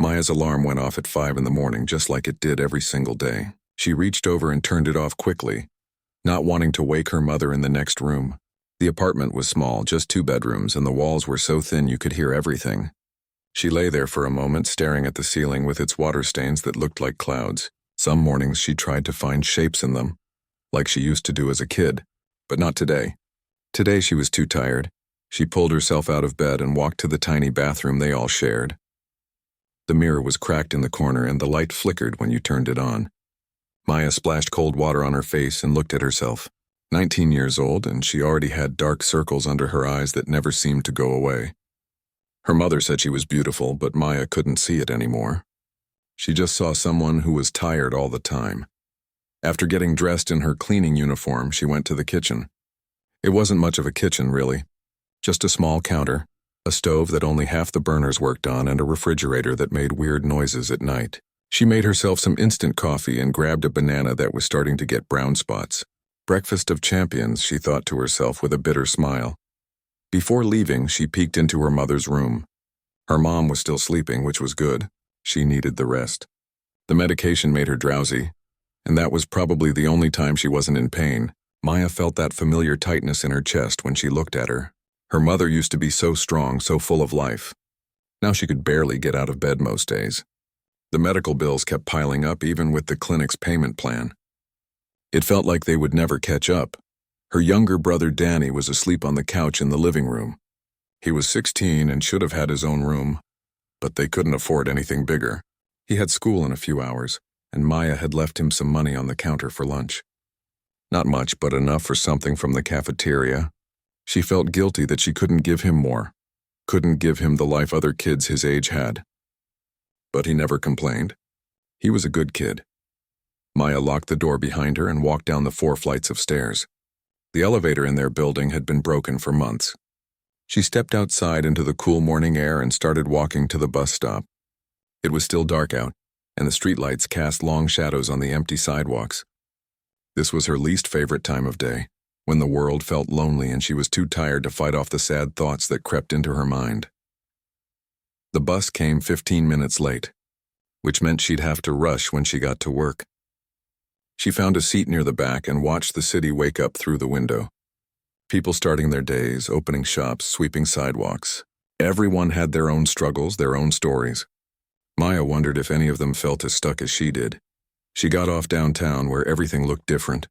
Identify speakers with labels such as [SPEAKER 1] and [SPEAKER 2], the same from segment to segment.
[SPEAKER 1] Maya's alarm went off at 5 in the morning, just like it did every single day. She reached over and turned it off quickly, not wanting to wake her mother in the next room. The apartment was small, just 2 bedrooms, and the walls were so thin you could hear everything. She lay there for a moment, staring at the ceiling with its water stains that looked like clouds. Some mornings she tried to find shapes in them, like she used to do as a kid, but not today. Today she was too tired. She pulled herself out of bed and walked to the tiny bathroom they all shared. The mirror was cracked in the corner and the light flickered when you turned it on. Maya splashed cold water on her face and looked at herself. 19 years old, and she already had dark circles under her eyes that never seemed to go away. Her mother said she was beautiful, but Maya couldn't see it anymore. She just saw someone who was tired all the time. After getting dressed in her cleaning uniform, she went to the kitchen. It wasn't much of a kitchen, really. Just a small counter, a stove that only half the burners worked on, and a refrigerator that made weird noises at night. She made herself some instant coffee and grabbed a banana that was starting to get brown spots. Breakfast of champions, she thought to herself with a bitter smile. Before leaving, she peeked into her mother's room. Her mom was still sleeping, which was good. She needed the rest. The medication made her drowsy, and that was probably the only time she wasn't in pain. Maya felt that familiar tightness in her chest when she looked at her. Her mother used to be so strong, so full of life. Now she could barely get out of bed most days. The medical bills kept piling up even with the clinic's payment plan. It felt like they would never catch up. Her younger brother Danny was asleep on the couch in the living room. He was 16 and should have had his own room, but they couldn't afford anything bigger. He had school in a few hours, and Maya had left him some money on the counter for lunch. Not much, but enough for something from the cafeteria. She felt guilty that she couldn't give him more, couldn't give him the life other kids his age had. But he never complained. He was a good kid. Maya locked the door behind her and walked down the 4 flights of stairs. The elevator in their building had been broken for months. She stepped outside into the cool morning air and started walking to the bus stop. It was still dark out, and the streetlights cast long shadows on the empty sidewalks. This was her least favorite time of day, when the world felt lonely and she was too tired to fight off the sad thoughts that crept into her mind. The bus came 15 minutes late, which meant she'd have to rush when she got to work. She found a seat near the back and watched the city wake up through the window. People starting their days, opening shops, sweeping sidewalks. Everyone had their own struggles, their own stories. Maya wondered if any of them felt as stuck as she did. She got off downtown where everything looked different.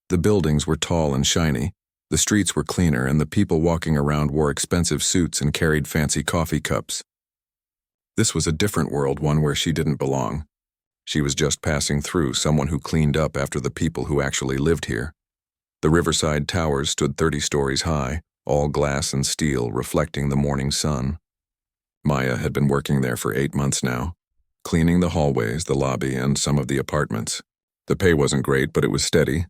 [SPEAKER 1] The buildings were tall and shiny, the streets were cleaner, and the people walking around wore expensive suits and carried fancy coffee cups. This was a different world, one where she didn't belong. She was just passing through, someone who cleaned up after the people who actually lived here. The riverside towers stood 30 stories high, all glass and steel, reflecting the morning sun. Maya had been working there for 8 months now, cleaning the hallways, the lobby, and some of the apartments. The pay wasn't great, but it was steady,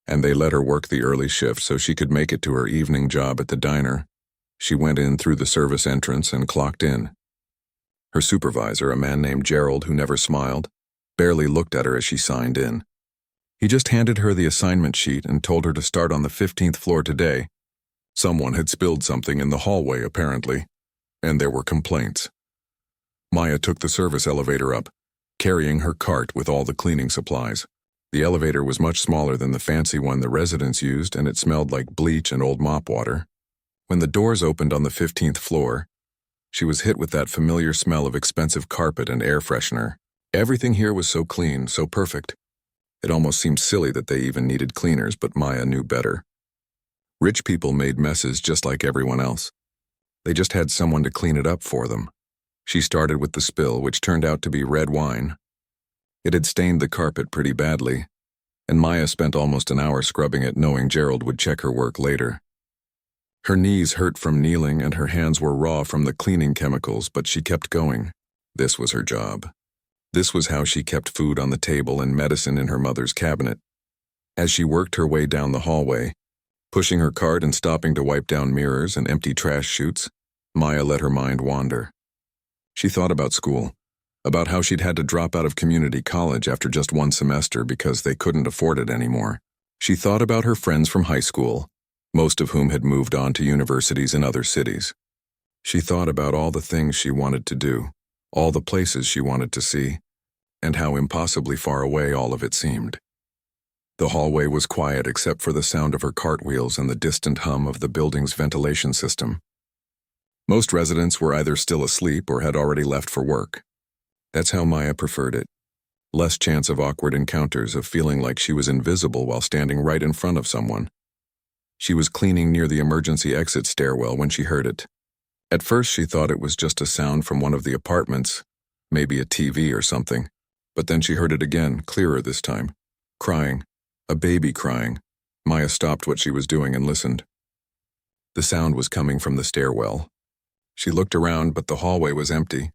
[SPEAKER 1] and they let her work the early shift so she could make it to her evening job at the diner. She went in through the service entrance and clocked in. Her supervisor, a man named Gerald who never smiled, barely looked at her as she signed in. He just handed her the assignment sheet and told her to start on the 15th floor today. Someone had spilled something in the hallway, apparently, and there were complaints. Maya took the service elevator up, carrying her cart with all the cleaning supplies. The elevator was much smaller than the fancy one the residents used, and it smelled like bleach and old mop water. When the doors opened on the 15th floor, she was hit with that familiar smell of expensive carpet and air freshener. Everything here was so clean, so perfect. It almost seemed silly that they even needed cleaners, but Maya knew better. Rich people made messes just like everyone else. They just had someone to clean it up for them. She started with the spill, which turned out to be red wine. It had stained the carpet pretty badly, and Maya spent almost an hour scrubbing it, knowing Gerald would check her work later. Her knees hurt from kneeling and her hands were raw from the cleaning chemicals, but she kept going. This was her job. This was how she kept food on the table and medicine in her mother's cabinet. As she worked her way down the hallway, pushing her cart and stopping to wipe down mirrors and empty trash chutes, Maya let her mind wander. She thought about school, about how she'd had to drop out of community college after just 1 semester because they couldn't afford it anymore. She thought about her friends from high school, most of whom had moved on to universities in other cities. She thought about all the things she wanted to do. all the places she wanted to see, and how impossibly far away all of it seemed. The hallway was quiet except for the sound of her cartwheels and the distant hum of the building's ventilation system. Most residents were either still asleep or had already left for work. That's how Maya preferred it. Less chance of awkward encounters, of feeling like she was invisible while standing right in front of someone. She was cleaning near the emergency exit stairwell when she heard it. At first she thought it was just a sound from one of the apartments, maybe a TV or something, but then she heard it again, clearer this time. Crying. A baby crying. Maya stopped what she was doing and listened. The sound was coming from the stairwell. She looked around, but the hallway was empty.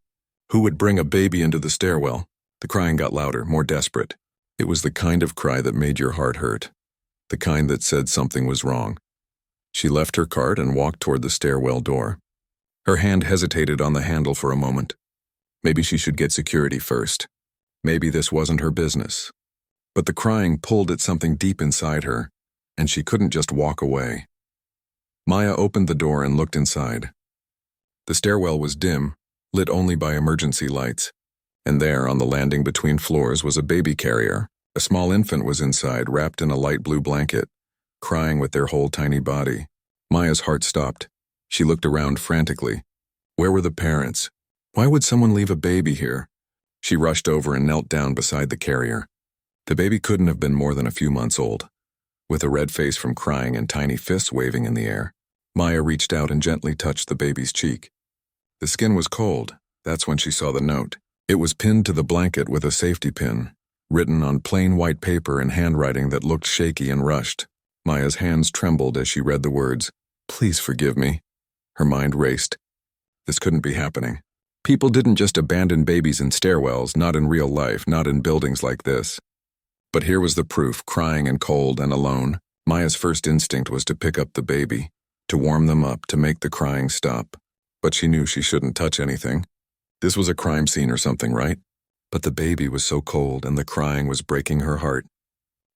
[SPEAKER 1] Who would bring a baby into the stairwell? The crying got louder, more desperate. It was the kind of cry that made your heart hurt. The kind that said something was wrong. She left her cart and walked toward the stairwell door. Her hand hesitated on the handle for a moment. Maybe she should get security first. Maybe this wasn't her business. But the crying pulled at something deep inside her, and she couldn't just walk away. Maya opened the door and looked inside. The stairwell was dim, lit only by emergency lights, and there, on the landing between floors, was a baby carrier. A small infant was inside, wrapped in a light blue blanket, crying with their whole tiny body. Maya's heart stopped. She looked around frantically. Where were the parents? Why would someone leave a baby here? She rushed over and knelt down beside the carrier. The baby couldn't have been more than a few months old. With a red face from crying and tiny fists waving in the air, Maya reached out and gently touched the baby's cheek. The skin was cold. That's when she saw the note. It was pinned to the blanket with a safety pin, written on plain white paper in handwriting that looked shaky and rushed. Maya's hands trembled as she read the words, "Please forgive me." Her mind raced. This couldn't be happening. People didn't just abandon babies in stairwells, not in real life, not in buildings like this. But here was the proof, crying and cold and alone. Maya's first instinct was to pick up the baby, to warm them up, to make the crying stop. But she knew she shouldn't touch anything. This was a crime scene or something, right? But the baby was so cold and the crying was breaking her heart.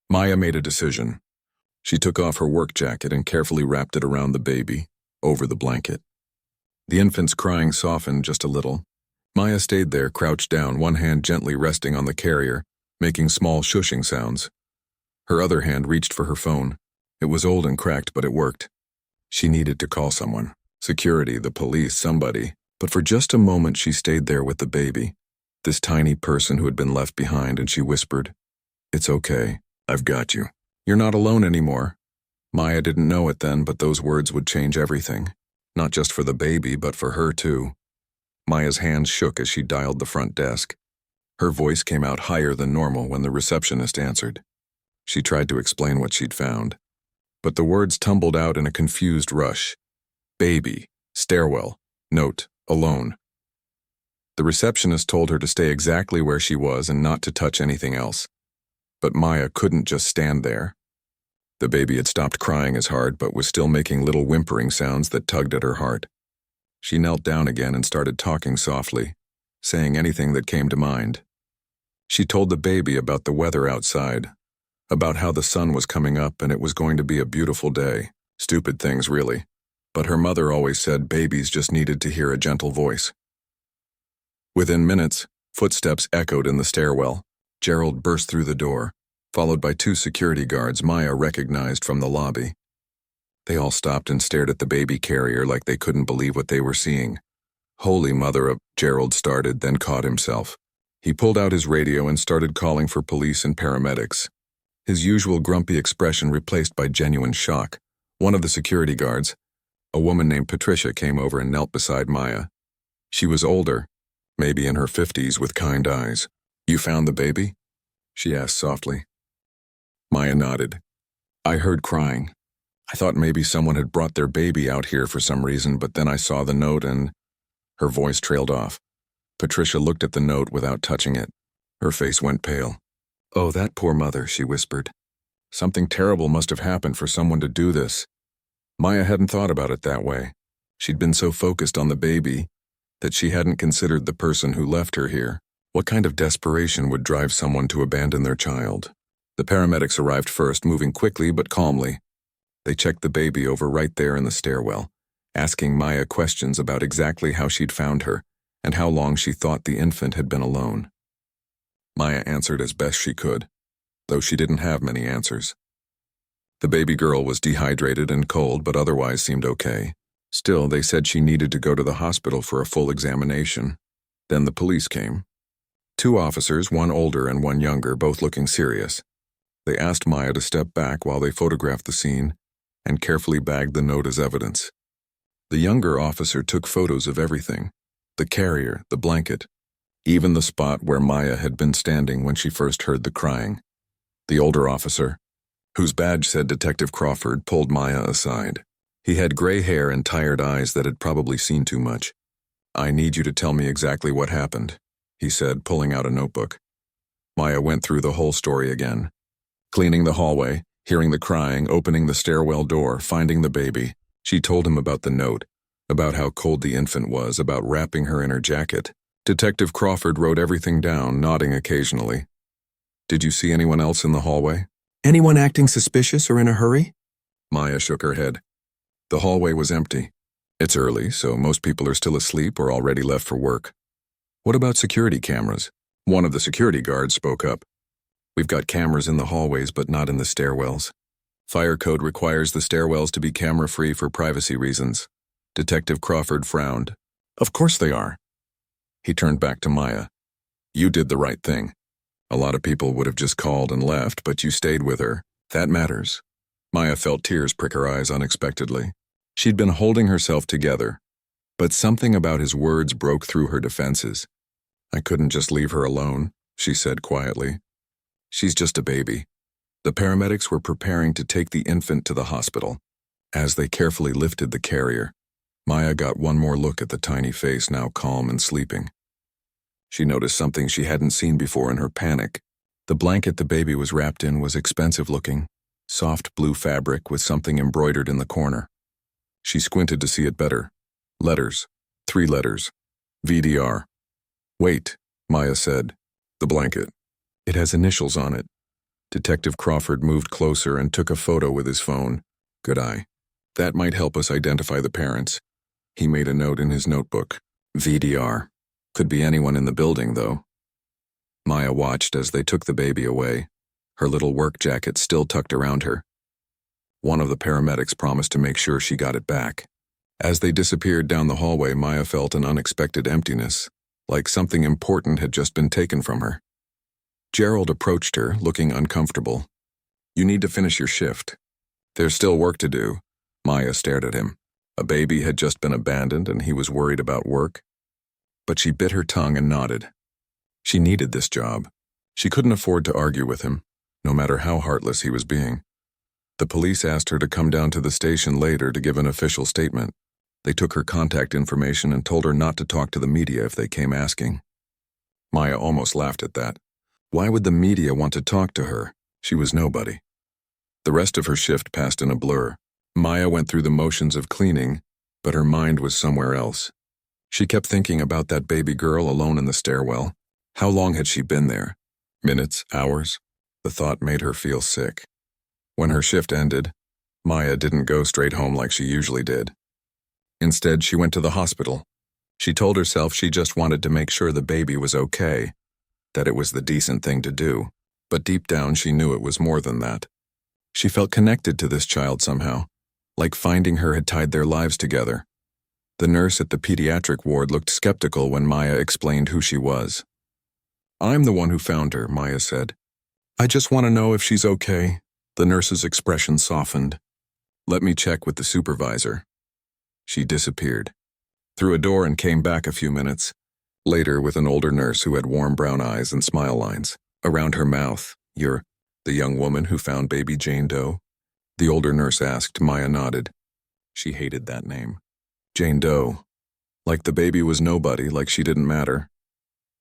[SPEAKER 1] Maya made a decision. She took off her work jacket and carefully wrapped it around the baby, over the blanket. The infant's crying softened just a little. Maya stayed there, crouched down, one hand gently resting on the carrier, making small shushing sounds. Her other hand reached for her phone. It was old and cracked, but it worked. She needed to call someone. Security, the police, somebody. But for just a moment she stayed there with the baby, this tiny person who had been left behind, and she whispered, "It's okay. I've got you. You're not alone anymore." Maya didn't know it then, but those words would change everything. Not just for the baby, but for her too. Maya's hands shook as she dialed the front desk. Her voice came out higher than normal when the receptionist answered. She tried to explain what she'd found, but the words tumbled out in a confused rush. Baby, stairwell, note, alone. The receptionist told her to stay exactly where she was and not to touch anything else. But Maya couldn't just stand there. The baby had stopped crying as hard, but was still making little whimpering sounds that tugged at her heart. She knelt down again and started talking softly, saying anything that came to mind. She told the baby about the weather outside, about how the sun was coming up and it was going to be a beautiful day. Stupid things, really. But her mother always said babies just needed to hear a gentle voice. Within minutes, footsteps echoed in the stairwell. Gerald burst through the door, followed by 2 security guards Maya recognized from the lobby. They all stopped and stared at the baby carrier like they couldn't believe what they were seeing. Holy mother of, Gerald started, then caught himself. He pulled out his radio and started calling for police and paramedics. His usual grumpy expression replaced by genuine shock. One of the security guards, a woman named Patricia, came over and knelt beside Maya. She was older, maybe in her 50s, with kind eyes. "You found the baby?" she asked softly. Maya nodded. "I heard crying. I thought maybe someone had brought their baby out here for some reason, but then I saw the note and..." Her voice trailed off. Patricia looked at the note without touching it. Her face went pale. "Oh, that poor mother," she whispered. "Something terrible must have happened for someone to do this." Maya hadn't thought about it that way. She'd been so focused on the baby that she hadn't considered the person who left her here. What kind of desperation would drive someone to abandon their child? The paramedics arrived first, moving quickly but calmly. They checked the baby over right there in the stairwell, asking Maya questions about exactly how she'd found her and how long she thought the infant had been alone. Maya answered as best she could, though she didn't have many answers. The baby girl was dehydrated and cold, but otherwise seemed okay. Still, they said she needed to go to the hospital for a full examination. Then the police came. 2 officers, one older and one younger, both looking serious. They asked Maya to step back while they photographed the scene and carefully bagged the note as evidence. The younger officer took photos of everything: the carrier, the blanket, even the spot where Maya had been standing when she first heard the crying. The older officer, whose badge said Detective Crawford, pulled Maya aside. He had gray hair and tired eyes that had probably seen too much. "I need you to tell me exactly what happened," he said, pulling out a notebook. Maya went through the whole story again. Cleaning the hallway, hearing the crying, opening the stairwell door, finding the baby. She told him about the note, about how cold the infant was, about wrapping her in her jacket. Detective Crawford wrote everything down, nodding occasionally. "Did you see anyone else in the hallway?"
[SPEAKER 2] Anyone acting suspicious or in a hurry?
[SPEAKER 1] Maya shook her head. The hallway was empty. It's early, so most people are still asleep or already left for work. "What about security cameras?" One of the security guards spoke up. "We've got cameras in the hallways, but not in the stairwells. Fire code requires the stairwells to be camera-free for privacy reasons." Detective Crawford frowned. "Of course they are." He turned back to Maya. "You did the right thing. A lot of people would have just called and left, but you stayed with her. That matters." Maya felt tears prick her eyes unexpectedly. She'd been holding herself together, but something about his words broke through her defenses. "I couldn't just leave her alone," she said quietly. "She's just a baby." The paramedics were preparing to take the infant to the hospital. As they carefully lifted the carrier, Maya got one more look at the tiny face, now calm and sleeping. She noticed something she hadn't seen before in her panic. The blanket the baby was wrapped in was expensive-looking, soft blue fabric with something embroidered in the corner. She squinted to see it better. Letters. 3 letters. VDR. "Wait," Maya said. "The blanket. It has initials on it." Detective Crawford moved closer and took a photo with his phone. "Good eye. That might help us identify the parents." He made a note in his notebook. VDR. Could be anyone in the building, though. Maya watched as they took the baby away, her little work jacket still tucked around her. One of the paramedics promised to make sure she got it back. As they disappeared down the hallway, Maya felt an unexpected emptiness, like something important had just been taken from her. Gerald approached her, looking uncomfortable. "You need to finish your shift." "There's still work to do." Maya stared at him. A baby had just been abandoned and he was worried about work. But she bit her tongue and nodded. She needed this job. She couldn't afford to argue with him, no matter how heartless he was being. The police asked her to come down to the station later to give an official statement. They took her contact information and told her not to talk to the media if they came asking. Maya almost laughed at that. Why would the media want to talk to her? She was nobody. The rest of her shift passed in a blur. Maya went through the motions of cleaning, but her mind was somewhere else. She kept thinking about that baby girl alone in the stairwell. How long had she been there? Minutes? Hours? The thought made her feel sick. When her shift ended, Maya didn't go straight home like she usually did. Instead, she went to the hospital. She told herself she just wanted to make sure the baby was okay, that it was the decent thing to do, but deep down she knew it was more than that. She felt connected to this child somehow, like finding her had tied their lives together. The nurse at the pediatric ward looked skeptical when Maya explained who she was. "I'm the one who found her," Maya said. "I just want to know if she's okay." The nurse's expression softened. "Let me check with the supervisor." She disappeared, through a door, and came back a few minutes later with an older nurse who had warm brown eyes and smile lines around her mouth. "You're the young woman who found baby Jane Doe?" The older nurse asked. Maya nodded. She hated that name. Jane Doe. Like the baby was nobody, like she didn't matter.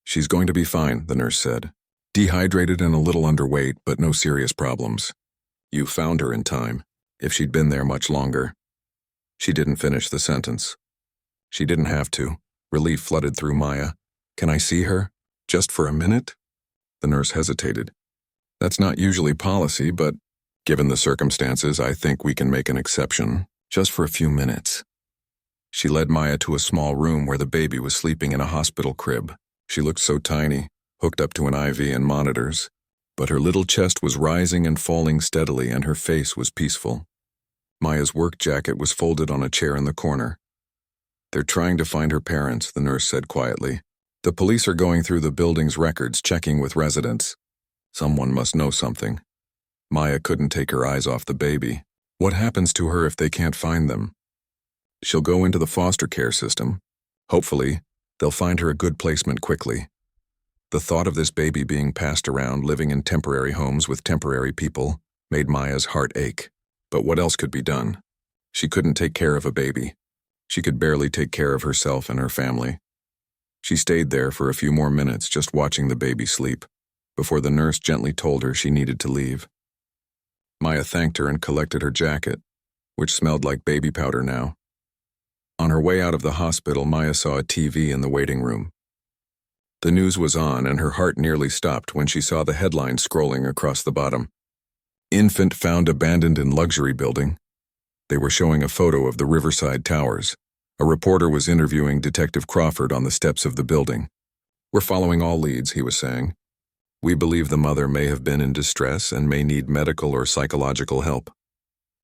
[SPEAKER 1] "She's going to be fine," the nurse said. "Dehydrated and a little underweight, but no serious problems. You found her in time. If she'd been there much longer." She didn't finish the sentence. She didn't have to. Relief flooded through Maya. "Can I see her? Just for a minute?" The nurse hesitated. "That's not usually policy, but given the circumstances, I think we can make an exception. Just for a few minutes." She led Maya to a small room where the baby was sleeping in a hospital crib. She looked so tiny, hooked up to an IV and monitors, but her little chest was rising and falling steadily and her face was peaceful. Maya's work jacket was folded on a chair in the corner. "They're trying to find her parents," the nurse said quietly. "The police are going through the building's records, checking with residents. Someone must know something." Maya couldn't take her eyes off the baby. What happens to her if they can't find them? She'll go into the foster care system. Hopefully, they'll find her a good placement quickly. The thought of this baby being passed around, living in temporary homes with temporary people, made Maya's heart ache. But what else could be done? She couldn't take care of a baby. She could barely take care of herself and her family. She stayed there for a few more minutes just watching the baby sleep, before the nurse gently told her she needed to leave. Maya thanked her and collected her jacket, which smelled like baby powder now. On her way out of the hospital, Maya saw a TV in the waiting room. The news was on and her heart nearly stopped when she saw the headline scrolling across the bottom. "Infant found abandoned in luxury building." They were showing a photo of the Riverside Towers. A reporter was interviewing Detective Crawford on the steps of the building. "We're following all leads," he was saying. "We believe the mother may have been in distress and may need medical or psychological help.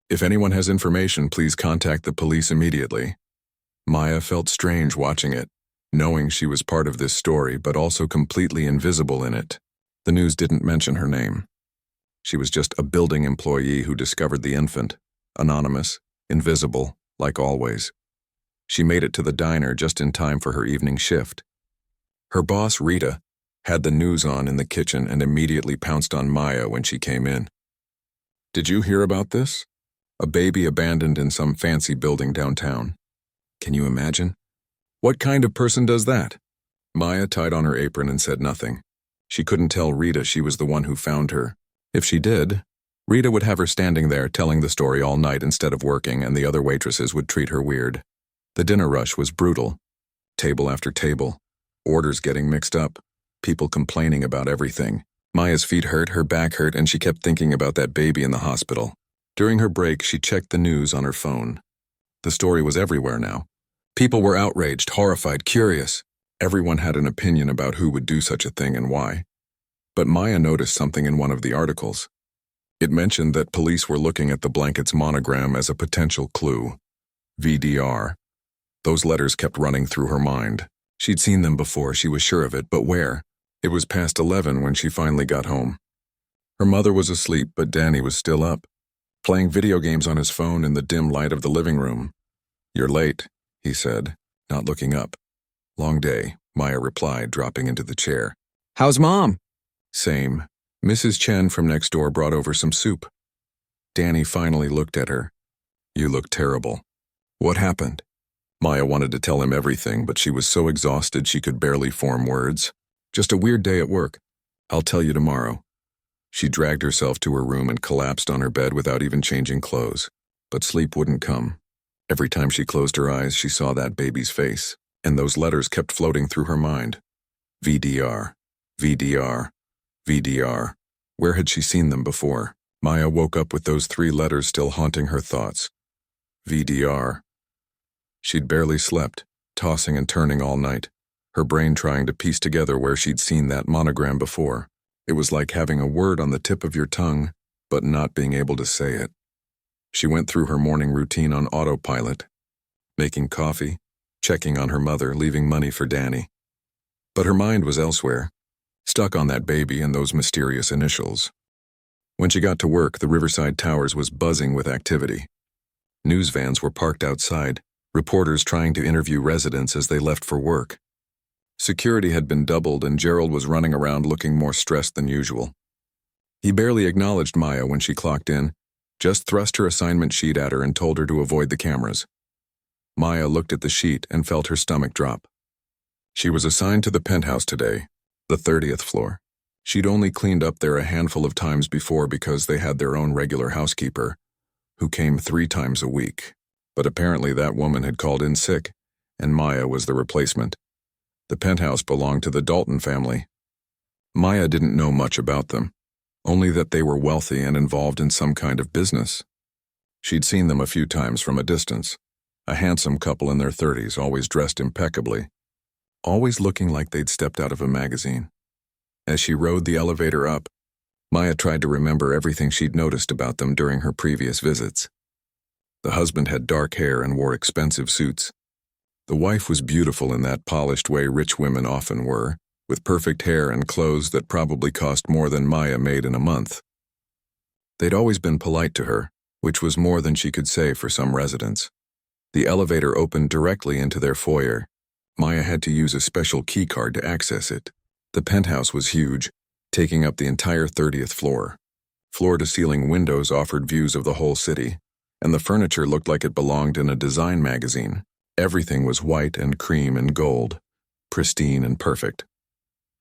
[SPEAKER 1] If anyone has information, please contact the police immediately." Maya felt strange watching it, knowing she was part of this story but also completely invisible in it. The news didn't mention her name. She was just a building employee who discovered the infant, anonymous, invisible, like always. She made it to the diner just in time for her evening shift. Her boss, Rita, had the news on in the kitchen and immediately pounced on Maya when she came in. "Did you hear about this? A baby abandoned in some fancy building downtown. Can you imagine? What kind of person does that?" Maya tied on her apron and said nothing. She couldn't tell Rita she was the one who found her. If she did, Rita would have her standing there telling the story all night instead of working, and the other waitresses would treat her weird. The dinner rush was brutal. Table after table, orders getting mixed up, people complaining about everything. Maya's feet hurt, her back hurt, and she kept thinking about that baby in the hospital. During her break, she checked the news on her phone. The story was everywhere now. People were outraged, horrified, curious. Everyone had an opinion about who would do such a thing and why. But Maya noticed something in one of the articles. It mentioned that police were looking at the blanket's monogram as a potential clue. VDR. Those letters kept running through her mind. She'd seen them before, she was sure of it, but where? It was past 11 when she finally got home. Her mother was asleep, but Danny was still up, playing video games on his phone in the dim light of the living room. "You're late," he said, not looking up. "Long day," Maya replied, dropping into the chair.
[SPEAKER 2] How's Mom?
[SPEAKER 1] "Same. Mrs. Chen from next door brought over some soup." Danny finally looked at her. "You look terrible. What happened?" Maya wanted to tell him everything, but she was so exhausted she could barely form words. "Just a weird day at work. I'll tell you tomorrow." She dragged herself to her room and collapsed on her bed without even changing clothes. But sleep wouldn't come. Every time she closed her eyes, she saw that baby's face, and those letters kept floating through her mind. VDR, VDR, VDR. Where had she seen them before? Maya woke up with those 3 letters still haunting her thoughts. VDR. She'd barely slept, tossing and turning all night, her brain trying to piece together where she'd seen that monogram before. It was like having a word on the tip of your tongue, but not being able to say it. She went through her morning routine on autopilot, making coffee, checking on her mother, leaving money for Danny. But her mind was elsewhere, stuck on that baby and those mysterious initials. When she got to work, the Riverside Towers was buzzing with activity. News vans were parked outside, reporters trying to interview residents as they left for work. Security had been doubled and Gerald was running around looking more stressed than usual. He barely acknowledged Maya when she clocked in, just thrust her assignment sheet at her and told her to avoid the cameras. Maya looked at the sheet and felt her stomach drop. She was assigned to the penthouse today, the 30th floor. She'd only cleaned up there a handful of times before because they had their own regular housekeeper, who came 3 times a week. But apparently that woman had called in sick, and Maya was the replacement. The penthouse belonged to the Dalton family. Maya didn't know much about them, only that they were wealthy and involved in some kind of business. She'd seen them a few times from a distance. A handsome couple in their 30s, always dressed impeccably, always looking like they'd stepped out of a magazine. As she rode the elevator up, Maya tried to remember everything she'd noticed about them during her previous visits. The husband had dark hair and wore expensive suits. The wife was beautiful in that polished way rich women often were, with perfect hair and clothes that probably cost more than Maya made in a month. They'd always been polite to her, which was more than she could say for some residents. The elevator opened directly into their foyer. Maya had to use a special key card to access it. The penthouse was huge, taking up the entire 30th floor. Floor-to-ceiling windows offered views of the whole city, and the furniture looked like it belonged in a design magazine. Everything was white and cream and gold, pristine and perfect.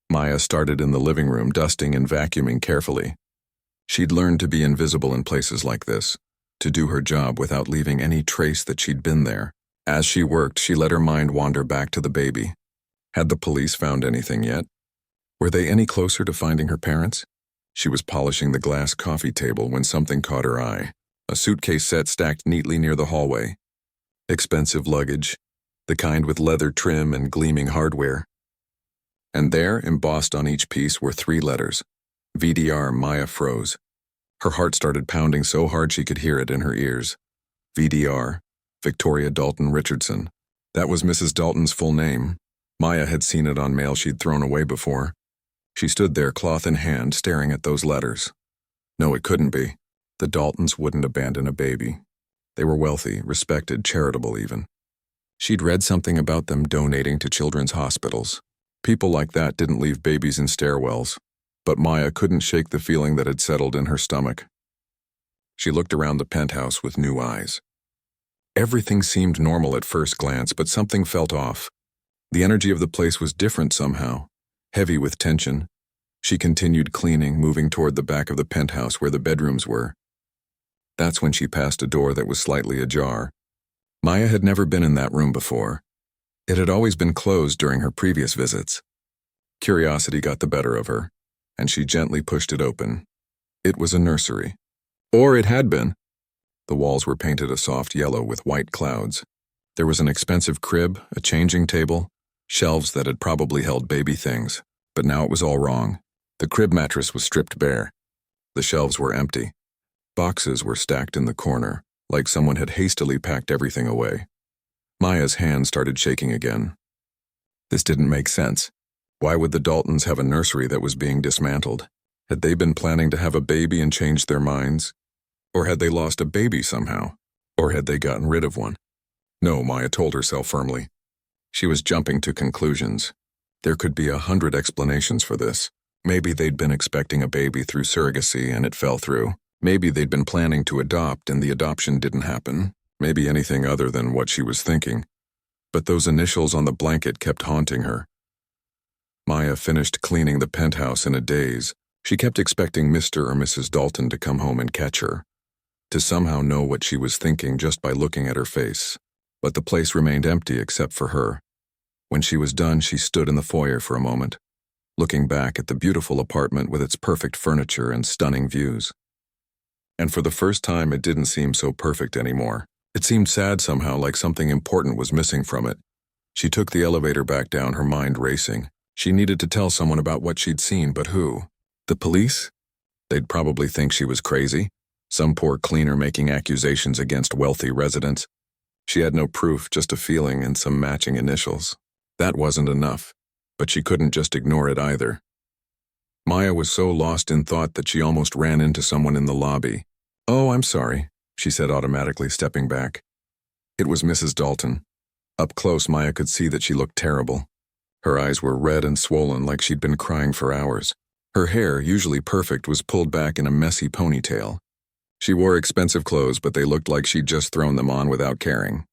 [SPEAKER 1] Maya started in the living room, dusting and vacuuming carefully. She'd learned to be invisible in places like this, to do her job without leaving any trace that she'd been there. As she worked, she let her mind wander back to the baby. Had the police found anything yet? Were they any closer to finding her parents? She was polishing the glass coffee table when something caught her eye. A suitcase set stacked neatly near the hallway. Expensive luggage, the kind with leather trim and gleaming hardware. And there, embossed on each piece, were 3 letters. VDR. Maya froze. Her heart started pounding so hard she could hear it in her ears. VDR. Victoria Dalton Richardson. That was Mrs. Dalton's full name. Maya had seen it on mail she'd thrown away before. She stood there, cloth in hand, staring at those letters. No, it couldn't be. The Daltons wouldn't abandon a baby. They were wealthy, respected, charitable even. She'd read something about them donating to children's hospitals. People like that didn't leave babies in stairwells, but Maya couldn't shake the feeling that had settled in her stomach. She looked around the penthouse with new eyes. Everything seemed normal at first glance, but something felt off. The energy of the place was different somehow, heavy with tension. She continued cleaning, moving toward the back of the penthouse where the bedrooms were. That's when she passed a door that was slightly ajar. Maya had never been in that room before. It had always been closed during her previous visits. Curiosity got the better of her, and she gently pushed it open. It was a nursery. Or it had been. The walls were painted a soft yellow with white clouds. There was an expensive crib, a changing table, shelves that had probably held baby things, but now it was all wrong. The crib mattress was stripped bare. The shelves were empty. Boxes were stacked in the corner, like someone had hastily packed everything away. Maya's hand started shaking again. This didn't make sense. Why would the Daltons have a nursery that was being dismantled? Had they been planning to have a baby and changed their minds? Or had they lost a baby somehow? Or had they gotten rid of one? No, Maya told herself firmly. She was jumping to conclusions. There could be 100 explanations for this. Maybe they'd been expecting a baby through surrogacy and it fell through. Maybe they'd been planning to adopt and the adoption didn't happen. Maybe anything other than what she was thinking. But those initials on the blanket kept haunting her. Maya finished cleaning the penthouse in a daze. She kept expecting Mr. or Mrs. Dalton to come home and catch her, to somehow know what she was thinking just by looking at her face. But the place remained empty except for her. When she was done, she stood in the foyer for a moment, looking back at the beautiful apartment with its perfect furniture and stunning views. And for the first time, it didn't seem so perfect anymore. It seemed sad somehow, like something important was missing from it. She took the elevator back down, her mind racing. She needed to tell someone about what she'd seen, but who? The police? They'd probably think she was crazy. Some poor cleaner making accusations against wealthy residents. She had no proof, just a feeling and some matching initials. That wasn't enough, but she couldn't just ignore it either. Maya was so lost in thought that she almost ran into someone in the lobby. "Oh, I'm sorry," she said automatically, stepping back. It was Mrs. Dalton. Up close, Maya could see that she looked terrible. Her eyes were red and swollen like she'd been crying for hours. Her hair, usually perfect, was pulled back in a messy ponytail. She wore expensive clothes, but they looked like she'd just thrown them on without caring.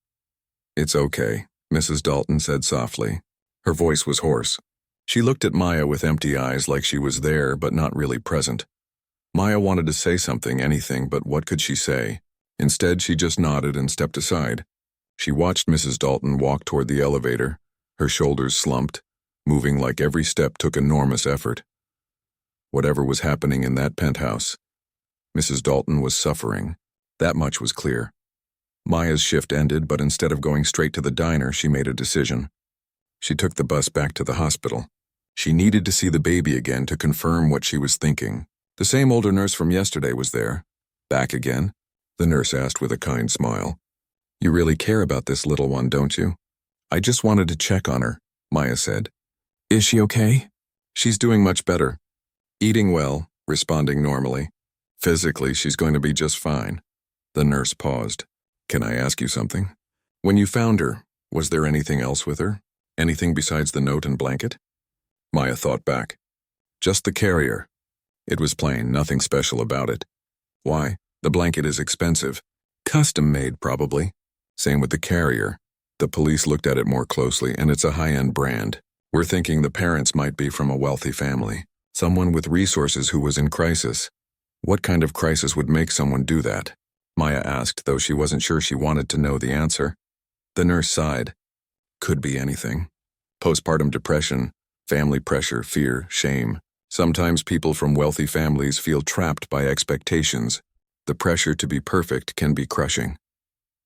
[SPEAKER 1] "It's okay," Mrs. Dalton said softly. Her voice was hoarse. She looked at Maya with empty eyes like she was there but not really present. Maya wanted to say something, anything, but what could she say? Instead, she just nodded and stepped aside. She watched Mrs. Dalton walk toward the elevator, her shoulders slumped, moving like every step took enormous effort. Whatever was happening in that penthouse, Mrs. Dalton was suffering. That much was clear. Maya's shift ended, but instead of going straight to the diner, she made a decision. She took the bus back to the hospital. She needed to see the baby again to confirm what she was thinking. The same older nurse from yesterday was there. Back again? The nurse asked with a kind smile. You really care about this little one, don't you? I just wanted to check on her, Maya said.
[SPEAKER 2] Is she okay?
[SPEAKER 1] She's doing much better. Eating well, responding normally. Physically, she's going to be just fine. The nurse paused. Can I ask you something? When you found her, was there anything else with her? Anything besides the note and blanket? Maya thought back. Just the carrier. It was plain, nothing special about it. Why? The blanket is expensive. Custom-made, probably. Same with the carrier. The police looked at it more closely, and it's a high-end brand. We're thinking the parents might be from a wealthy family. Someone with resources who was in crisis. What kind of crisis would make someone do that? Maya asked, though she wasn't sure she wanted to know the answer. The nurse sighed. Could be anything. Postpartum depression, family pressure, fear, shame. Sometimes people from wealthy families feel trapped by expectations. The pressure to be perfect can be crushing.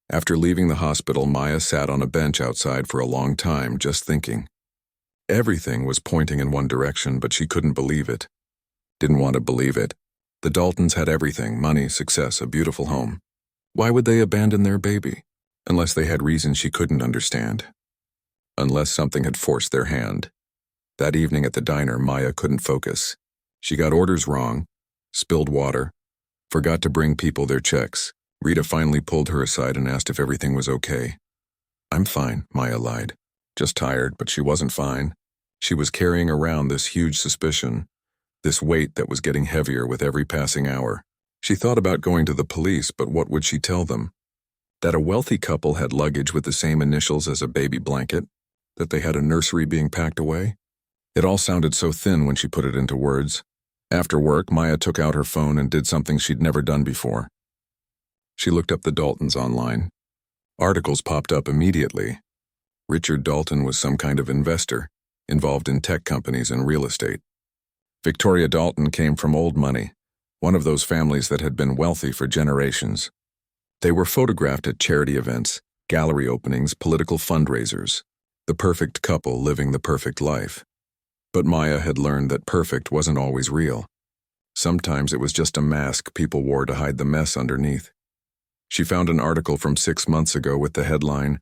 [SPEAKER 1] After leaving the hospital, Maya sat on a bench outside for a long time, just thinking. Everything was pointing in one direction, but she couldn't believe it. Didn't want to believe it. The Daltons had everything, money, success, a beautiful home. Why would they abandon their baby? Unless they had reasons she couldn't understand. Unless something had forced their hand. That evening at the diner, Maya couldn't focus. She got orders wrong, spilled water, forgot to bring people their checks. Rita finally pulled her aside and asked if everything was okay. I'm fine, Maya lied. Just tired, but she wasn't fine. She was carrying around this huge suspicion, this weight that was getting heavier with every passing hour. She thought about going to the police, but what would she tell them? That a wealthy couple had luggage with the same initials as a baby blanket? That they had a nursery being packed away? It all sounded so thin when she put it into words. After work, Maya took out her phone and did something she'd never done before. She looked up the Daltons online. Articles popped up immediately. Richard Dalton was some kind of investor, involved in tech companies and real estate. Victoria Dalton came from old money, one of those families that had been wealthy for generations. They were photographed at charity events, gallery openings, political fundraisers. The perfect couple living the perfect life. But Maya had learned that perfect wasn't always real. Sometimes it was just a mask people wore to hide the mess underneath. She found an article from 6 months ago with the headline,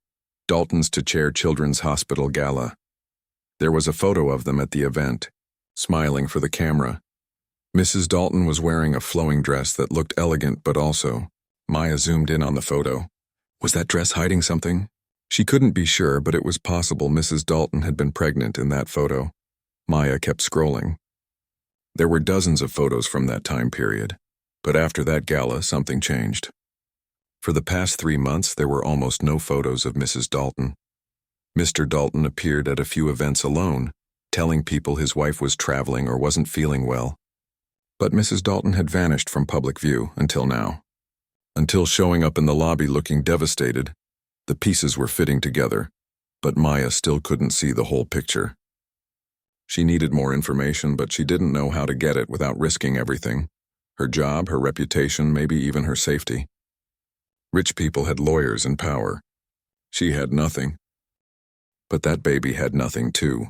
[SPEAKER 1] Daltons to Chair Children's Hospital Gala. There was a photo of them at the event, smiling for the camera. Mrs. Dalton was wearing a flowing dress that looked elegant but also. Maya zoomed in on the photo. Was that dress hiding something? She couldn't be sure, but it was possible Mrs. Dalton had been pregnant in that photo. Maya kept scrolling. There were dozens of photos from that time period, but after that gala, something changed. For the past 3 months, there were almost no photos of Mrs. Dalton. Mr. Dalton appeared at a few events alone, telling people his wife was traveling or wasn't feeling well. But Mrs. Dalton had vanished from public view until now. Until showing up in the lobby looking devastated. The pieces were fitting together, but Maya still couldn't see the whole picture. She needed more information, but she didn't know how to get it without risking everything. Her job, her reputation, maybe even her safety. Rich people had lawyers and power. She had nothing. But that baby had nothing too.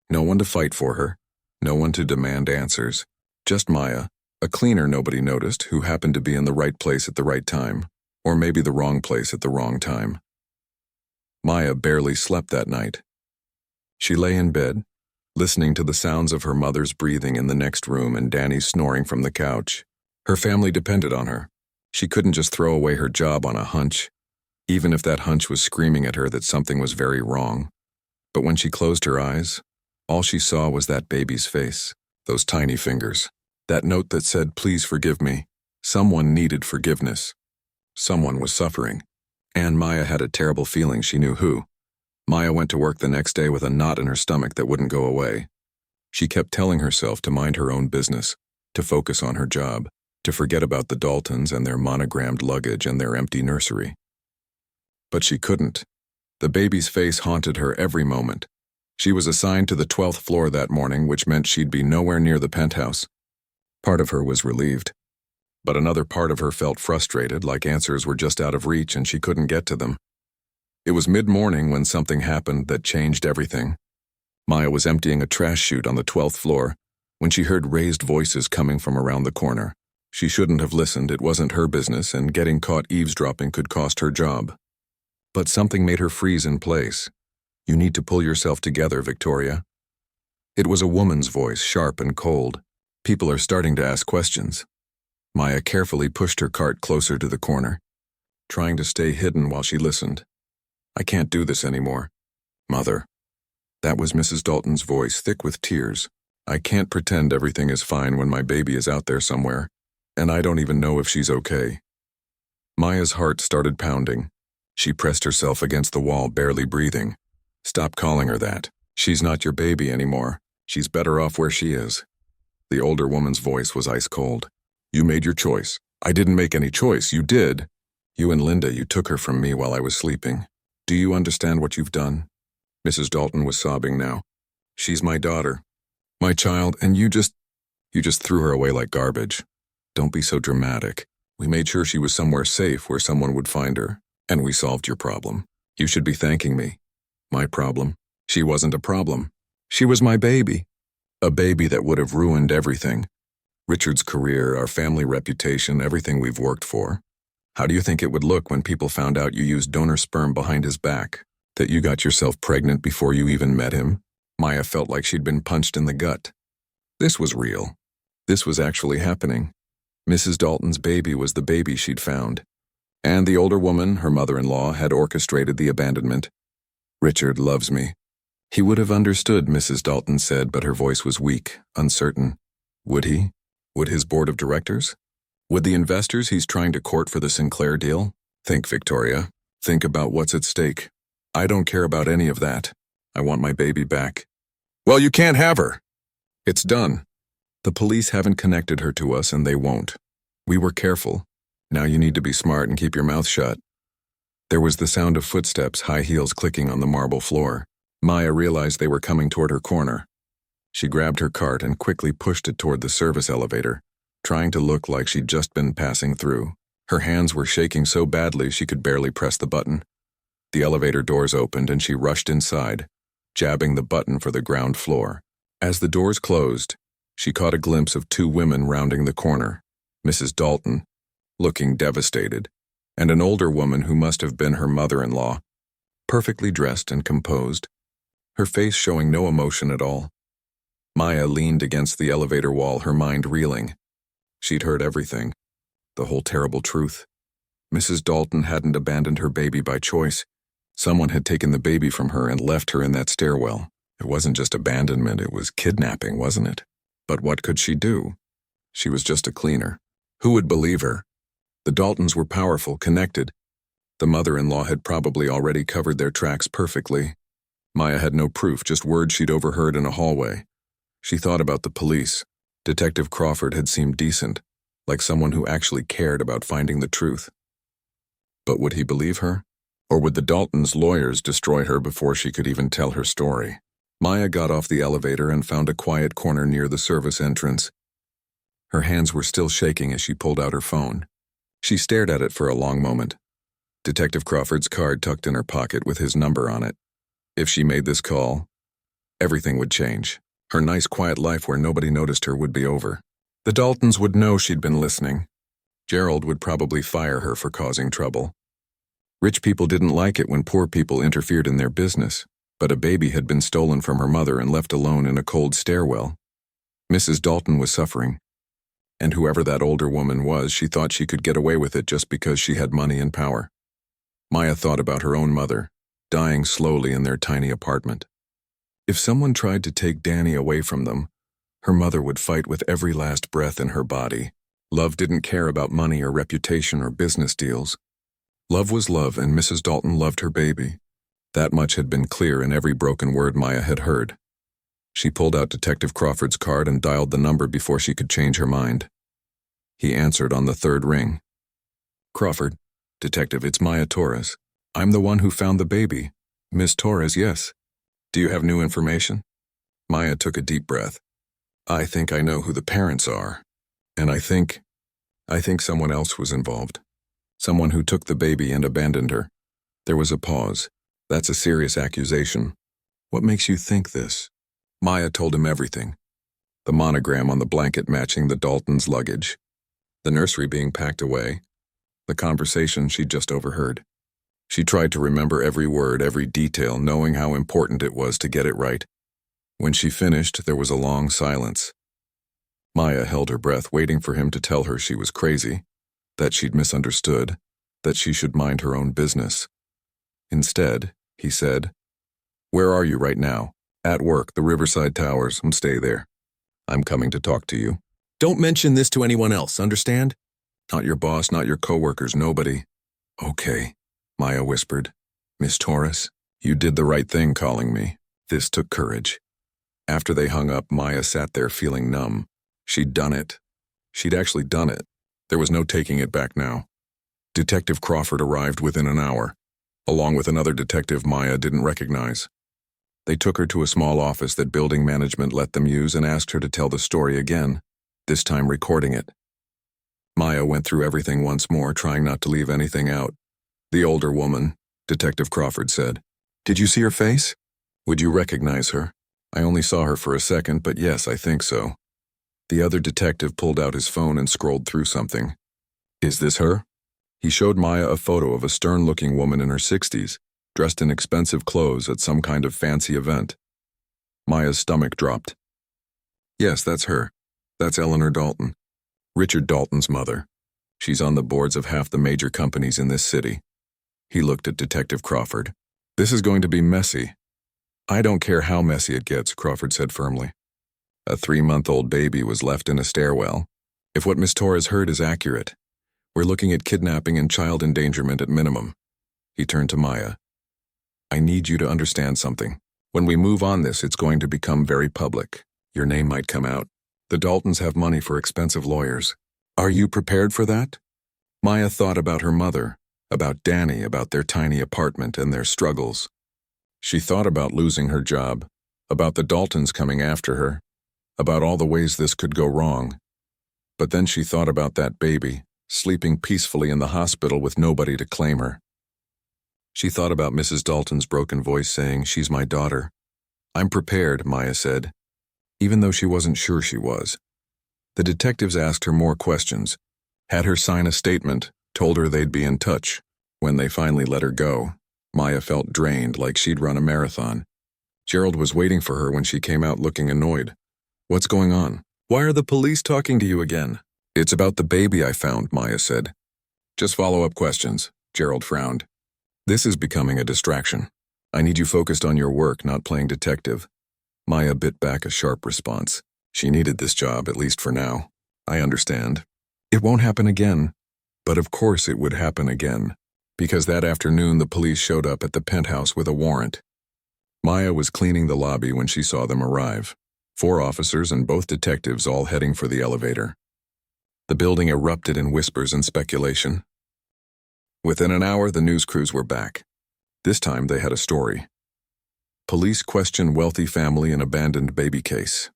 [SPEAKER 1] No one to fight for her. No one to demand answers. Just Maya, a cleaner nobody noticed who happened to be in the right place at the right time. Or maybe the wrong place at the wrong time. Maya barely slept that night. She lay in bed, listening to the sounds of her mother's breathing in the next room and Danny's snoring from the couch. Her family depended on her. She couldn't just throw away her job on a hunch, even if that hunch was screaming at her that something was very wrong. But when she closed her eyes, all she saw was that baby's face, those tiny fingers, that note that said, "Please forgive me." Someone needed forgiveness. Someone was suffering. And Maya had a terrible feeling she knew who. Maya went to work the next day with a knot in her stomach that wouldn't go away. She kept telling herself to mind her own business, to focus on her job, to forget about the Daltons and their monogrammed luggage and their empty nursery. But she couldn't. The baby's face haunted her every moment. She was assigned to the 12th floor that morning, which meant she'd be nowhere near the penthouse. Part of her was relieved. But another part of her felt frustrated, like answers were just out of reach and she couldn't get to them. It was mid-morning when something happened that changed everything. Maya was emptying a trash chute on the 12th floor when she heard raised voices coming from around the corner. She shouldn't have listened, it wasn't her business, and getting caught eavesdropping could cost her job. But something made her freeze in place. "You need to pull yourself together, Victoria." It was a woman's voice, sharp and cold. "People are starting to ask questions." Maya carefully pushed her cart closer to the corner, trying to stay hidden while she listened. "I can't do this anymore. Mother." That was Mrs. Dalton's voice, thick with tears. "I can't pretend everything is fine when my baby is out there somewhere, and I don't even know if she's okay." Maya's heart started pounding. She pressed herself against the wall, barely breathing. "Stop calling her that. She's not your baby anymore. She's better off where she is." The older woman's voice was ice cold. "You made your choice." "I didn't make any choice. You did. You and Linda, you took her from me while I was sleeping. Do you understand what you've done?" Mrs. Dalton was sobbing now. "She's my daughter, my child, and you just threw her away like garbage. Don't be so dramatic. We made sure she was somewhere safe where someone would find her, and we solved your problem. You should be thanking me." "My problem? She wasn't a problem. She was my baby. A baby that would have ruined everything. Richard's career, our family reputation, everything we've worked for. How do you think it would look when people found out you used donor sperm behind his back? That you got yourself pregnant before you even met him?" Maya felt like she'd been punched in the gut. This was real. This was actually happening. Mrs. Dalton's baby was the baby she'd found. And the older woman, her mother-in-law, had orchestrated the abandonment. "Richard loves me." He would have understood, Mrs. Dalton said, but her voice was weak, uncertain. Would he? Would his board of directors? Would the investors he's trying to court for the Sinclair deal? Think, Victoria. Think about what's at stake. "I don't care about any of that. I want my baby back." "Well, you can't have her." "It's done. The police haven't connected her to us and they won't. We were careful. Now you need to be smart and keep your mouth shut." There was the sound of footsteps, high heels clicking on the marble floor. Maya realized they were coming toward her corner. She grabbed her cart and quickly pushed it toward the service elevator, trying to look like she'd just been passing through. Her hands were shaking so badly she could barely press the button. The elevator doors opened and she rushed inside, jabbing the button for the ground floor. As the doors closed, she caught a glimpse of two women rounding the corner, Mrs. Dalton, looking devastated, and an older woman who must have been her mother-in-law, perfectly dressed and composed, her face showing no emotion at all. Maya leaned against the elevator wall, her mind reeling. She'd heard everything, the whole terrible truth. Mrs. Dalton hadn't abandoned her baby by choice. Someone had taken the baby from her and left her in that stairwell. It wasn't just abandonment, it was kidnapping, wasn't it? But what could she do? She was just a cleaner. Who would believe her? The Daltons were powerful, connected. The mother-in-law had probably already covered their tracks perfectly. Maya had no proof, just words she'd overheard in a hallway. She thought about the police. Detective Crawford had seemed decent, like someone who actually cared about finding the truth. But would he believe her? Or would the Daltons' lawyers destroy her before she could even tell her story? Maya got off the elevator and found a quiet corner near the service entrance. Her hands were still shaking as she pulled out her phone. She stared at it for a long moment. Detective Crawford's card tucked in her pocket with his number on it. If she made this call, everything would change. Her nice, quiet life where nobody noticed her would be over. The Daltons would know she'd been listening. Gerald would probably fire her for causing trouble. Rich people didn't like it when poor people interfered in their business, but a baby had been stolen from her mother and left alone in a cold stairwell. Mrs. Dalton was suffering. And whoever that older woman was, she thought she could get away with it just because she had money and power. Maya thought about her own mother, dying slowly in their tiny apartment. If someone tried to take Danny away from them, her mother would fight with every last breath in her body. Love didn't care about money or reputation or business deals. Love was love, and Mrs. Dalton loved her baby. That much had been clear in every broken word Maya had heard. She pulled out Detective Crawford's card and dialed the number before she could change her mind. He answered on the third ring. "Crawford, Detective, it's Maya Torres. I'm the one who found the baby." "Miss Torres, yes. Do you have new information?" Maya took a deep breath. "I think I know who the parents are. And I think..." I think someone else was involved. Someone who took the baby and abandoned her. There was a pause. That's a serious accusation. What makes you think this? Maya told him everything. The monogram on the blanket matching the Daltons' luggage. The nursery being packed away. The conversation she'd just overheard. She tried to remember every word, every detail, knowing how important it was to get it right. When she finished, there was a long silence. Maya held her breath, waiting for him to tell her she was crazy, that she'd misunderstood, that she should mind her own business. Instead, he said, "Where are you right now?" "At work, the Riverside Towers, and stay there. I'm coming to talk to you."
[SPEAKER 2] Don't mention this to anyone else, understand?
[SPEAKER 1] "Not your boss, not your coworkers, nobody." "Okay," Maya whispered. "Miss Torres, you did the right thing calling me." This took courage. After they hung up, Maya sat there feeling numb. She'd done it. She'd actually done it. There was no taking it back now. Detective Crawford arrived within an hour, along with another detective Maya didn't recognize. They took her to a small office that building management let them use and asked her to tell the story again, this time recording it. Maya went through everything once more, trying not to leave anything out. "The older woman," Detective Crawford said. "Did you see her face? Would you recognize her?" "I only saw her for a second, but yes, I think so." The other detective pulled out his phone and scrolled through something. "Is this her?" He showed Maya a photo of a stern-looking woman in her 60s, dressed in expensive clothes at some kind of fancy event. Maya's stomach dropped. "Yes, that's her. That's Eleanor Dalton. Richard Dalton's mother. She's on the boards of half the major companies in this city." He looked at Detective Crawford. "This is going to be messy." "I don't care how messy it gets," Crawford said firmly. A 3-month-old baby was left in a stairwell. If what Miss Torres heard is accurate, we're looking at kidnapping and child endangerment at minimum. He turned to Maya. "I need you to understand something. When we move on this, it's going to become very public. Your name might come out. The Daltons have money for expensive lawyers. Are you prepared for that?" Maya thought about her mother, about Danny, about their tiny apartment and their struggles. She thought about losing her job, about the Daltons coming after her, about all the ways this could go wrong. But then she thought about that baby, sleeping peacefully in the hospital with nobody to claim her. She thought about Mrs. Dalton's broken voice saying, "She's my daughter." "I'm prepared," Maya said, even though she wasn't sure she was. The detectives asked her more questions, had her sign a statement, told her they'd be in touch. When they finally let her go, Maya felt drained, like she'd run a marathon. Gerald was waiting for her when she came out looking annoyed. "What's going on? Why are the police talking to you again?" "It's about the baby I found," Maya said. "Just follow-up questions," Gerald frowned. "This is becoming a distraction. I need you focused on your work, not playing detective." Maya bit back a sharp response. She needed this job, at least for now. "I understand. It won't happen again." But of course it would happen again, because that afternoon the police showed up at the penthouse with a warrant. Maya was cleaning the lobby when she saw them arrive. 4 officers and both detectives all heading for the elevator. The building erupted in whispers and speculation. Within an hour, the news crews were back. This time they had a story. Police question wealthy family in abandoned baby case.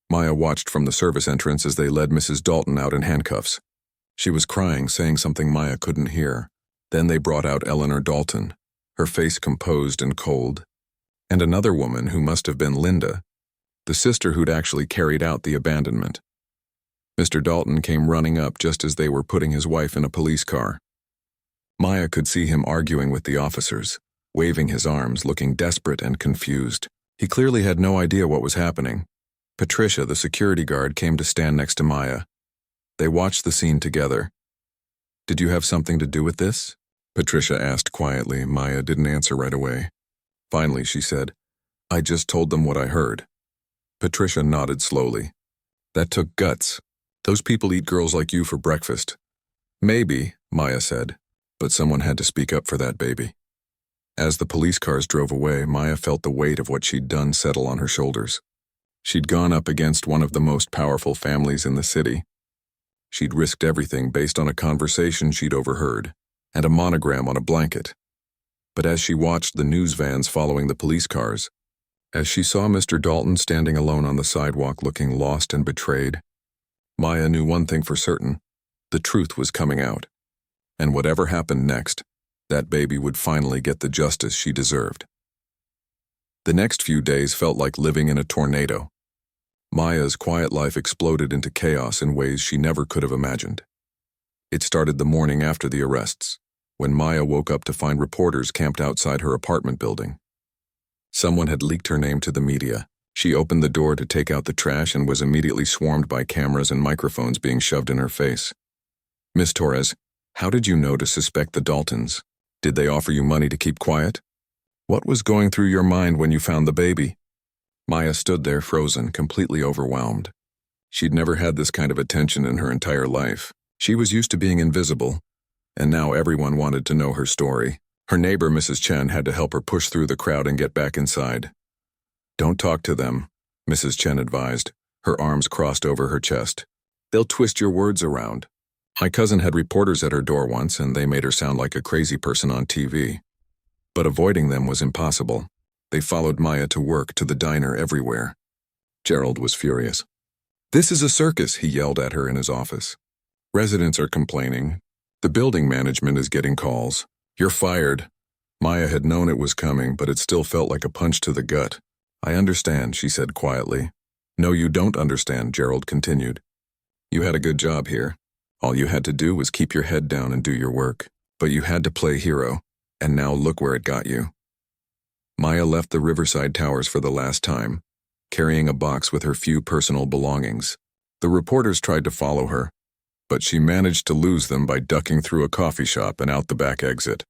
[SPEAKER 1] Maya watched from the service entrance as they led Mrs. Dalton out in handcuffs. She was crying, saying something Maya couldn't hear. Then they brought out Eleanor Dalton, her face composed and cold, and another woman who must have been Linda, the sister who'd actually carried out the abandonment. Mr. Dalton came running up just as they were putting his wife in a police car. Maya could see him arguing with the officers, waving his arms, looking desperate and confused. He clearly had no idea what was happening. Patricia, the security guard, came to stand next to Maya. They watched the scene together. "Did you have something to do with this?" Patricia asked quietly. Maya didn't answer right away. Finally, she said, "I just told them what I heard." Patricia nodded slowly. "That took guts. Those people eat girls like you for breakfast." "Maybe," Maya said, "but someone had to speak up for that baby." As the police cars drove away, Maya felt the weight of what she'd done settle on her shoulders. She'd gone up against one of the most powerful families in the city. She'd risked everything based on a conversation she'd overheard, and a monogram on a blanket. But as she watched the news vans following the police cars, as she saw Mr. Dalton standing alone on the sidewalk looking lost and betrayed, Maya knew one thing for certain. The truth was coming out. And whatever happened next, that baby would finally get the justice she deserved. The next few days felt like living in a tornado. Maya's quiet life exploded into chaos in ways she never could have imagined. It started the morning after the arrests, when Maya woke up to find reporters camped outside her apartment building. Someone had leaked her name to the media. She opened the door to take out the trash and was immediately swarmed by cameras and microphones being shoved in her face. "Miss Torres, how did you know to suspect the Daltons? Did they offer you money to keep quiet? What was going through your mind when you found the baby?" Maya stood there frozen, completely overwhelmed. She'd never had this kind of attention in her entire life. She was used to being invisible, and now everyone wanted to know her story. Her neighbor, Mrs. Chen, had to help her push through the crowd and get back inside. "Don't talk to them," Mrs. Chen advised, her arms crossed over her chest. "They'll twist your words around." My cousin had reporters at her door once, and they made her sound like a crazy person on TV. But avoiding them was impossible. They followed Maya to work, to the diner, everywhere. Gerald was furious. "This is a circus," he yelled at her in his office. "Residents are complaining. The building management is getting calls. You're fired." Maya had known it was coming, but it still felt like a punch to the gut. "I understand," she said quietly. "No, you don't understand," Gerald continued. "You had a good job here. All you had to do was keep your head down and do your work. But you had to play hero, and now look where it got you." Maya left the Riverside Towers for the last time, carrying a box with her few personal belongings. The reporters tried to follow her, but she managed to lose them by ducking through a coffee shop and out the back exit.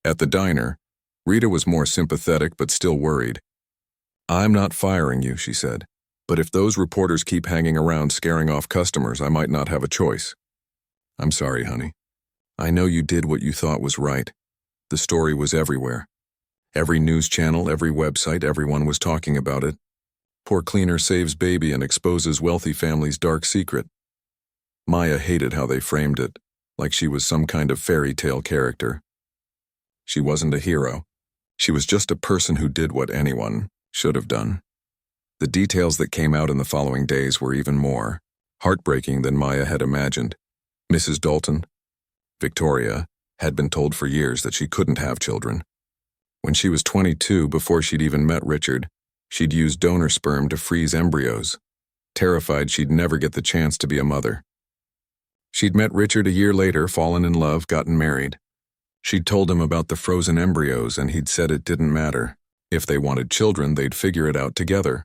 [SPEAKER 1] At the diner, Rita was more sympathetic but still worried. "I'm not firing you," she said, "but if those reporters keep hanging around scaring off customers, I might not have a choice." "I'm sorry, honey. I know you did what you thought was right. The story was everywhere. Every news channel, every website, everyone was talking about it. Poor cleaner saves baby and exposes wealthy family's dark secret." Maya hated how they framed it, like she was some kind of fairy tale character. She wasn't a hero. She was just a person who did what anyone should have done. The details that came out in the following days were even more heartbreaking than Maya had imagined. Mrs. Dalton, Victoria, had been told for years that she couldn't have children. When she was 22, before she'd even met Richard, she'd used donor sperm to freeze embryos, terrified she'd never get the chance to be a mother. She'd met Richard a year later, fallen in love, gotten married. She'd told him about the frozen embryos, and he'd said it didn't matter. If they wanted children, they'd figure it out together.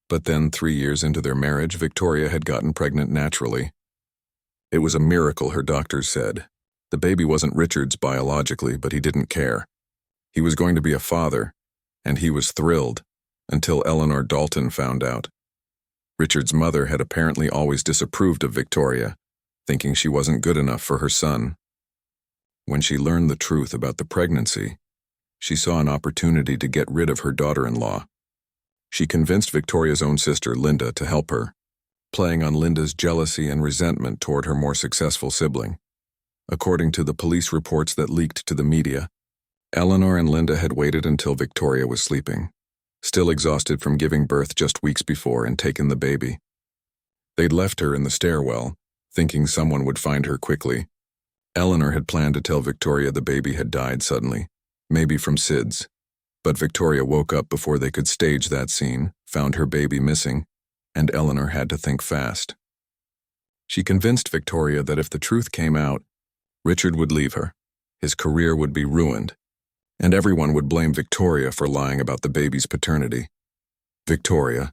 [SPEAKER 1] But then, 3 years into their marriage, Victoria had gotten pregnant naturally. It was a miracle, her doctors said. The baby wasn't Richard's biologically, but he didn't care. He was going to be a father, and he was thrilled, until Eleanor Dalton found out. Richard's mother had apparently always disapproved of Victoria, thinking she wasn't good enough for her son. When she learned the truth about the pregnancy, she saw an opportunity to get rid of her daughter-in-law. She convinced Victoria's own sister, Linda, to help her, playing on Linda's jealousy and resentment toward her more successful sibling. According to the police reports that leaked to the media, Eleanor and Linda had waited until Victoria was sleeping, still exhausted from giving birth just weeks before, and taken the baby. They'd left her in the stairwell, thinking someone would find her quickly. Eleanor had planned to tell Victoria the baby had died suddenly, maybe from SIDS. But Victoria woke up before they could stage that scene, found her baby missing, and Eleanor had to think fast. She convinced Victoria that if the truth came out, Richard would leave her, his career would be ruined, and everyone would blame Victoria for lying about the baby's paternity. Victoria,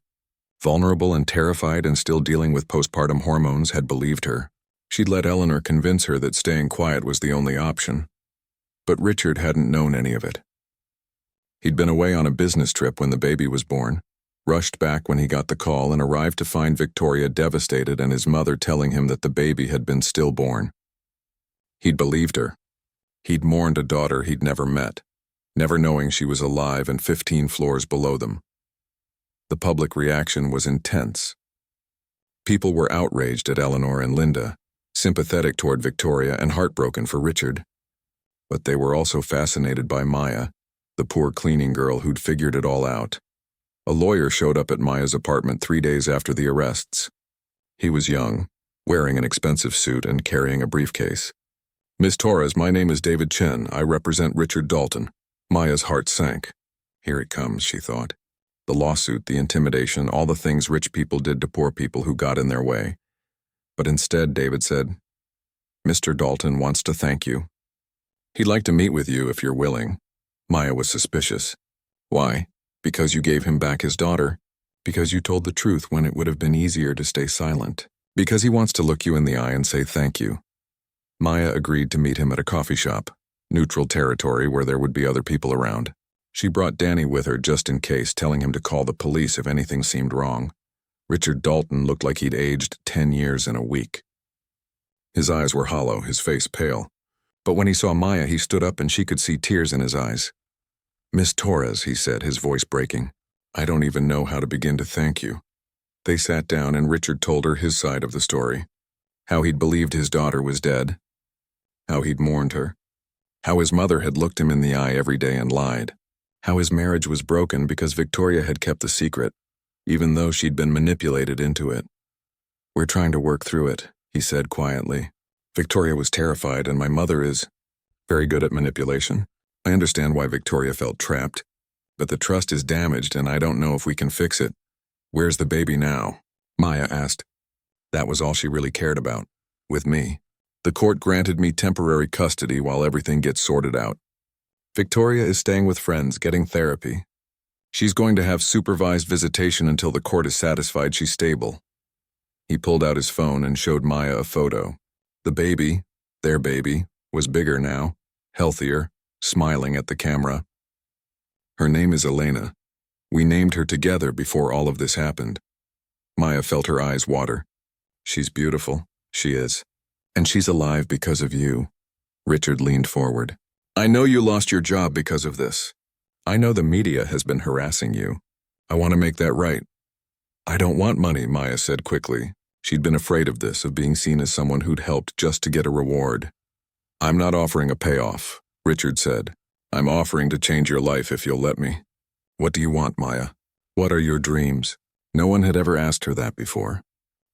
[SPEAKER 1] vulnerable and terrified and still dealing with postpartum hormones, had believed her. She'd let Eleanor convince her that staying quiet was the only option. But Richard hadn't known any of it. He'd been away on a business trip when the baby was born, rushed back when he got the call, and arrived to find Victoria devastated and his mother telling him that the baby had been stillborn. He'd believed her. He'd mourned a daughter he'd never met, never knowing she was alive and 15 floors below them. The public reaction was intense. People were outraged at Eleanor and Linda, sympathetic toward Victoria and heartbroken for Richard. But they were also fascinated by Maya, the poor cleaning girl who'd figured it all out. A lawyer showed up at Maya's apartment 3 days after the arrests. He was young, wearing an expensive suit and carrying a briefcase. "Miss Torres, my name is David Chen. I represent Richard Dalton." Maya's heart sank. Here it comes, she thought. The lawsuit, the intimidation, all the things rich people did to poor people who got in their way. But instead, David said, "Mr. Dalton wants to thank you. He'd like to meet with you if you're willing." Maya was suspicious. "Why? Because you gave him back his daughter? Because you told the truth when it would have been easier to stay silent? Because he wants to look you in the eye and say thank you?" Maya agreed to meet him at a coffee shop, neutral territory where there would be other people around. She brought Danny with her just in case, telling him to call the police if anything seemed wrong. Richard Dalton looked like he'd aged 10 years in a week. His eyes were hollow, his face pale. But when he saw Maya, he stood up and she could see tears in his eyes. "Miss Torres," he said, his voice breaking, "I don't even know how to begin to thank you." They sat down and Richard told her his side of the story. How he'd believed his daughter was dead. How he'd mourned her. How his mother had looked him in the eye every day and lied. How his marriage was broken because Victoria had kept the secret, even though she'd been manipulated into it. "We're trying to work through it," he said quietly. "Victoria was terrified and my mother is very good at manipulation. I understand why Victoria felt trapped, but the trust is damaged and I don't know if we can fix it." "Where's the baby now?" Maya asked. That was all she really cared about. "With me. The court granted me temporary custody while everything gets sorted out. Victoria is staying with friends, getting therapy. She's going to have supervised visitation until the court is satisfied she's stable." He pulled out his phone and showed Maya a photo. The baby, their baby, was bigger now, healthier, smiling at the camera. "Her name is Elena. We named her together before all of this happened." Maya felt her eyes water. "She's beautiful, she is. And she's alive because of you." Richard leaned forward. "I know you lost your job because of this. I know the media has been harassing you. I want to make that right." "I don't want money," Maya said quickly. She'd been afraid of this, of being seen as someone who'd helped just to get a reward. "I'm not offering a payoff," Richard said. "I'm offering to change your life if you'll let me." "What do you want, Maya? What are your dreams?" No one had ever asked her that before.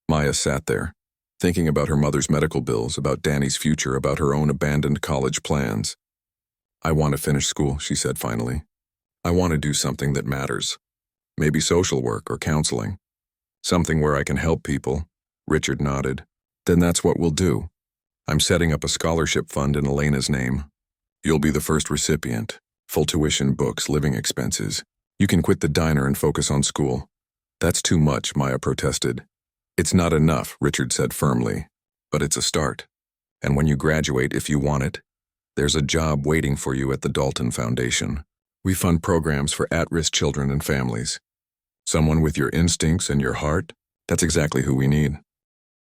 [SPEAKER 1] Maya sat there, thinking about her mother's medical bills, about Danny's future, about her own abandoned college plans. "I want to finish school," she said finally. "I want to do something that matters. Maybe social work or counseling. Something where I can help people." Richard nodded. "Then that's what we'll do. I'm setting up a scholarship fund in Elena's name. You'll be the first recipient. Full tuition, books, living expenses. You can quit the diner and focus on school." "That's too much," Maya protested. "It's not enough," Richard said firmly. "But it's a start. And when you graduate, if you want it, there's a job waiting for you at the Dalton Foundation. We fund programs for at-risk children and families. Someone with your instincts and your heart, that's exactly who we need."